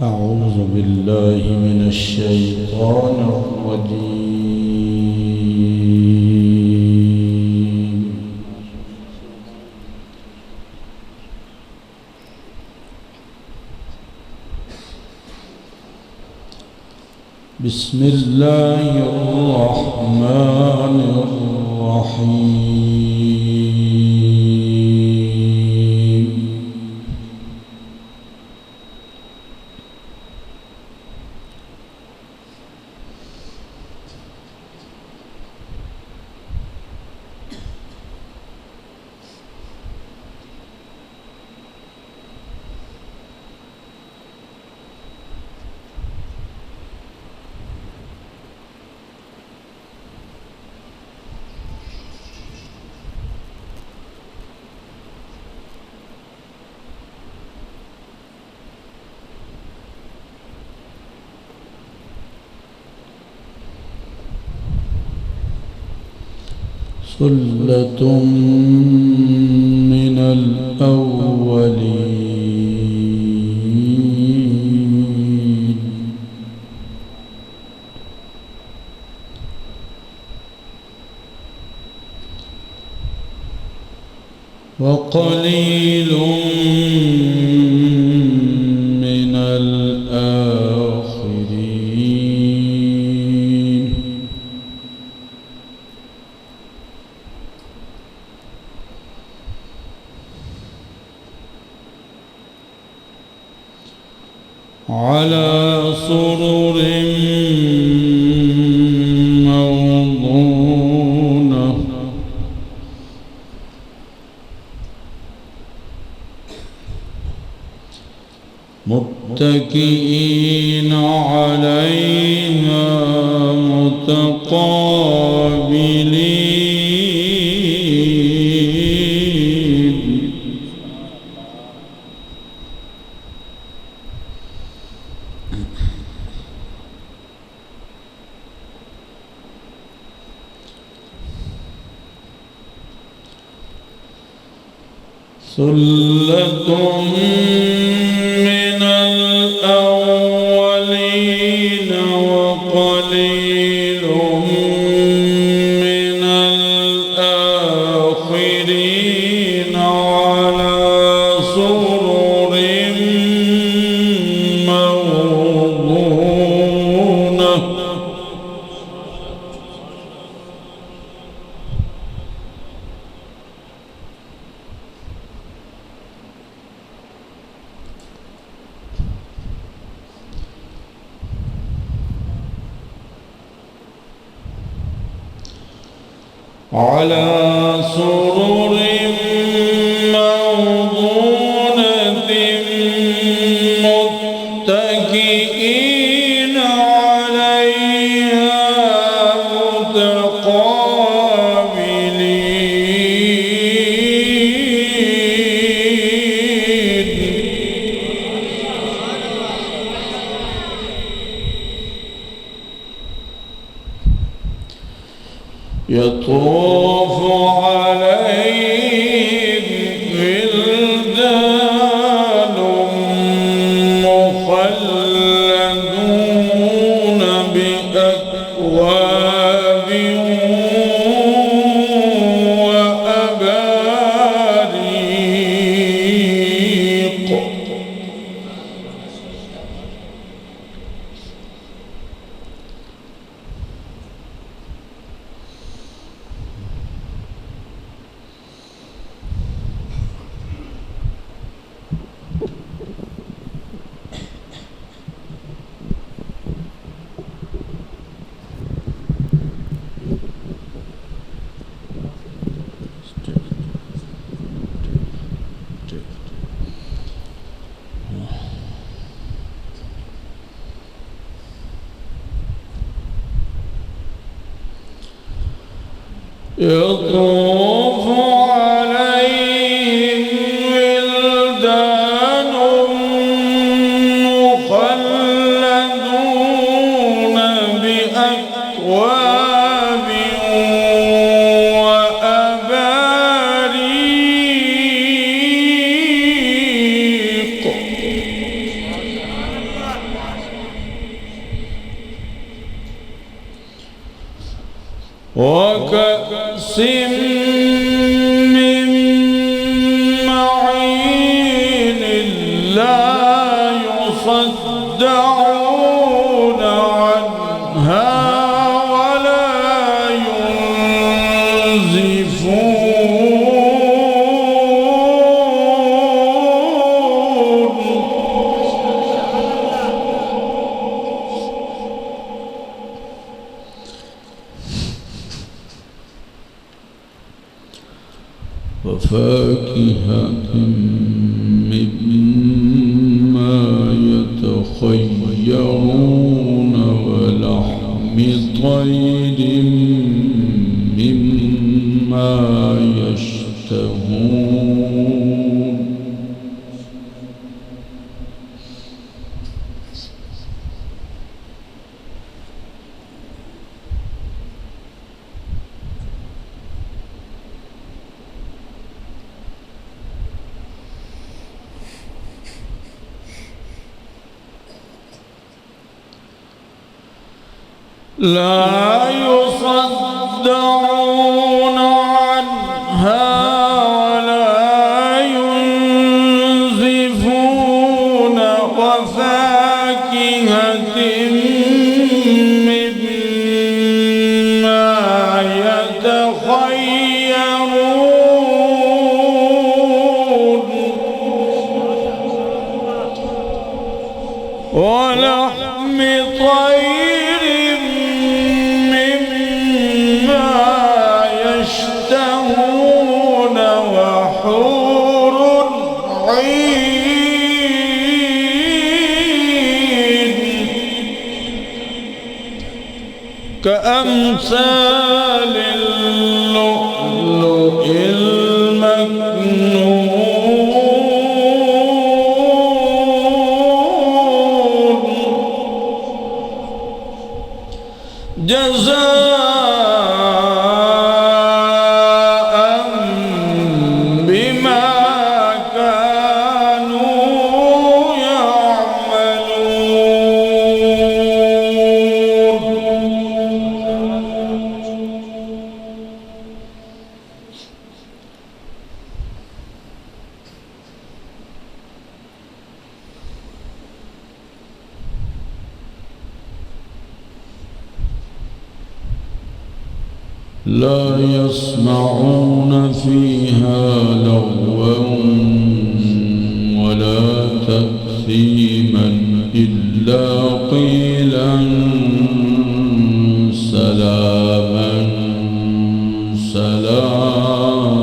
أعوذ بالله من الشيطان الرجيم. بسم الله الرحمن الرحيم. ثلة من الأولين وقليل من الآخرين. على سرر موضونة متكئين عليها متقابلين. ثلة من الأولين وقليل من الآخرين. على سرر موضونة على سرر موضونة متكئين عليها متقابلين. يطوف عليهم ولدان مخلدون بأكواب وأباريق. يطوف عليهم ولدان مخلدون بأكواب وأباريق. وكأس من معين لا يصدعون عنها ولا ينزفون وفاكهة مما يتخيرون ولحم طير مما يشتهون لا يصدعون عنها ولا ينزفون وفاكهة مما يتخيرون ولحم طير يشتهون وحور عين كأمثال اللؤلؤ المكنون جزاء بما كانوا يعملون لا يسمعون فيها لغوا ولا تأثيما إلا قيلا سلاما سلاما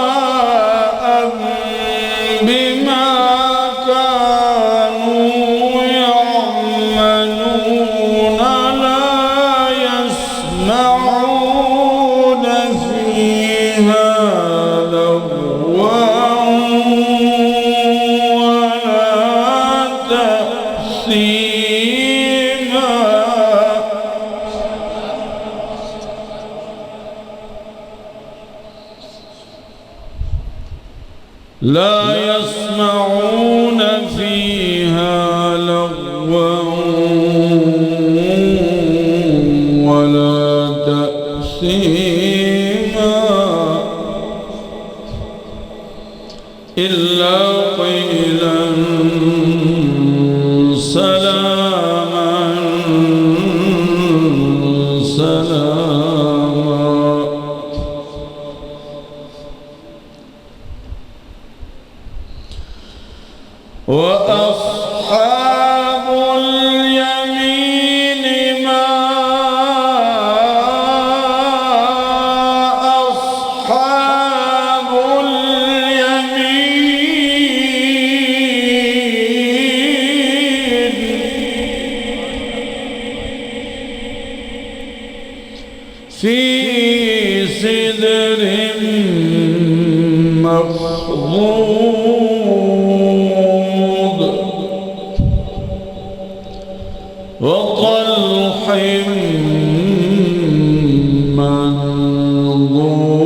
جزاء بما كانوا يعملون لا يسمعون فيها لغوا ولا تأثيما لا يسمعون فيها لغوا ولا تأثيما إلا قيلا سلاما سلاما وأصحاب اليمين ما أصحاب اليمين في سدر مخضود وطلح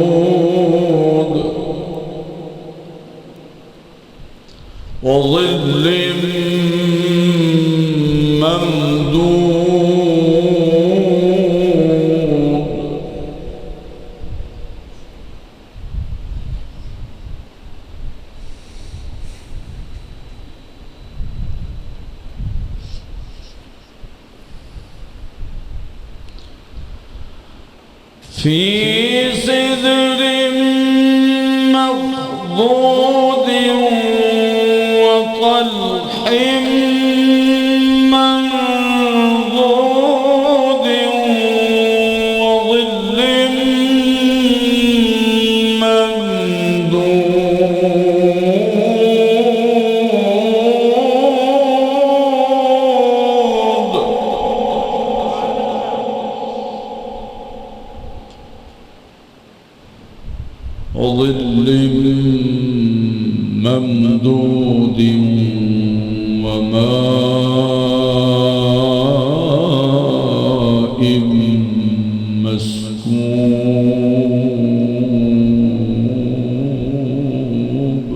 منضود وظل ممدود في سدر مخضود وطلح منضود وظل ممدود وماء مسكوب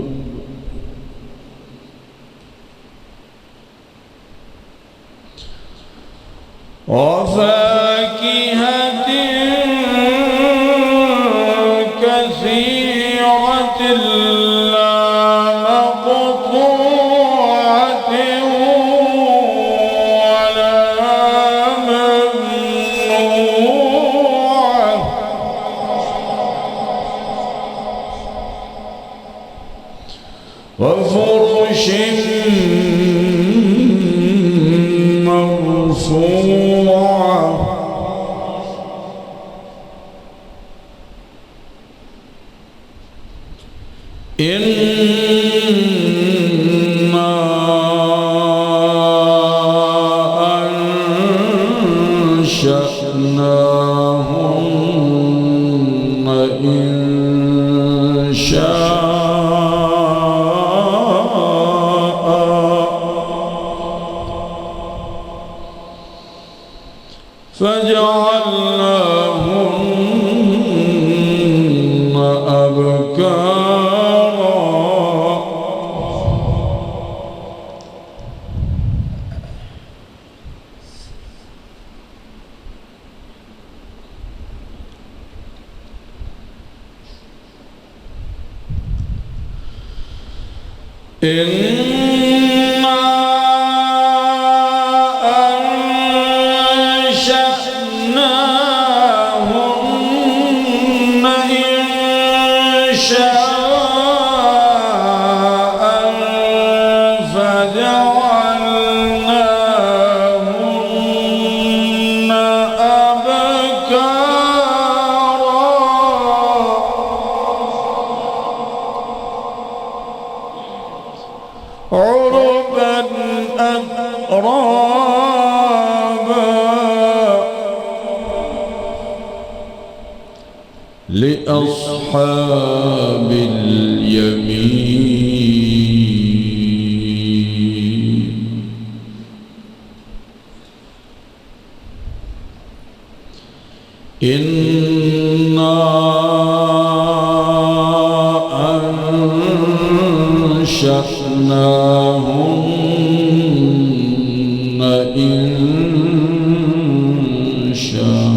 وفاكهة كثيرة لا مقطوعة ولا ممنوعة وفرش مرفوعة إنا أنشأناهن إنشاء فجعلناهن أبكارا إنا أنشأناهن إنشاء فجعلناهن أبكارا عربا أترابا لأصحاب اليمين إنا أنشأناهن إنشاء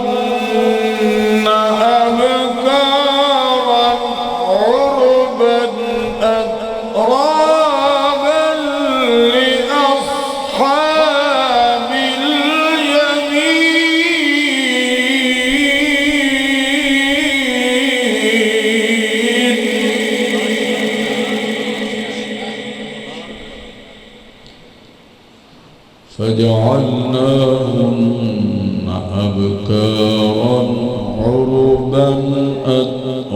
فجعلناهن أبكارا عربا أترابا لأصحاب فجعلناهن أبكارا عربا أترابا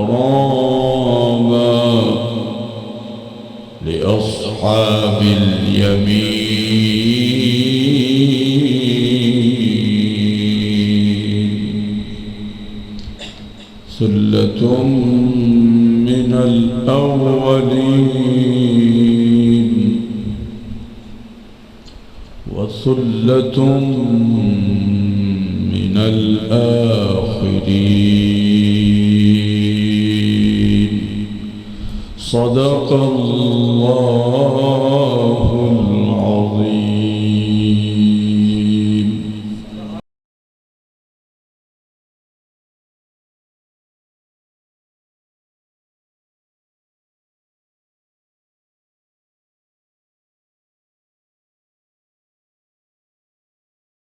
لأصحاب أصحاب اليمين ثلة من الأولين وثلة من الآخرين صدق الله